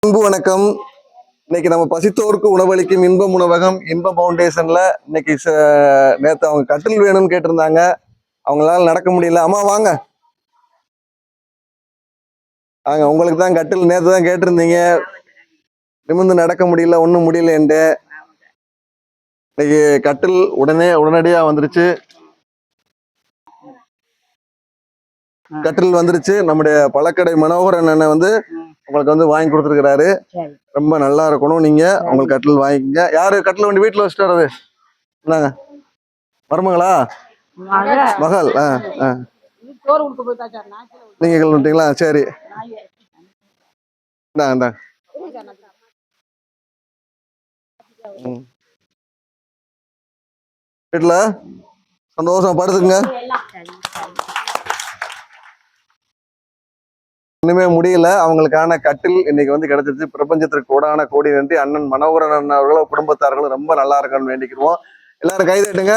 அன்பு வணக்கம். இன்னைக்கு நம்ம பசித்தோருக்கு உணவளிக்கும் இன்பம் உணவகம் இன்பம் ஃபவுண்டேஷன்ல இன்னைக்கு நேற்று அவங்க கட்டில் வேணும்னு கேட்டிருந்தாங்க. அவங்களால நடக்க முடியல. அம்மா வாங்க வாங்க, உங்களுக்கு தான் கட்டில் நேற்று தான் கேட்டிருந்தீங்க, நிமிர்ந்து நடக்க முடியல, ஒன்றும் முடியலன்ட்டு. இன்னைக்கு கட்டில் உடனடியா வந்துருச்சு. கட்டில் வந்துருச்சு. நம்முடைய பழக்கடை மனோகரன் அண்ணன் வந்து உங்களுக்கு வந்து வாங்கி கொடுத்துருக்கிறாரு. ரொம்ப நல்லா இருக்கணும். நீங்க உங்களுக்கு கட்டில் வாங்கிக்கங்க. யாரு கட்டில் வண்டி வீட்டுல வச்சுட்டு வர்றது? என்னங்க மருமகளா? மகள். நீங்க கிளம்பிட்டீங்களா? சரி, இந்தா வீட்டுல சந்தோஷமா படுத்துக்குங்க. ஒண்ணுமே முடியல. அவங்களுக்கான கட்டில் இன்னைக்கு வந்து கிடைச்சிருச்சு. பிரபஞ்சத்திற்கு கோடான கோடி நன்றி. அண்ணன் மனோகரன் அண்ணன் அவர்களும் குடும்பத்தார்களும் ரொம்ப நல்லா இருக்கணும்னு வேண்டிக்கிறோம். எல்லாரும் கை தட்டுங்க.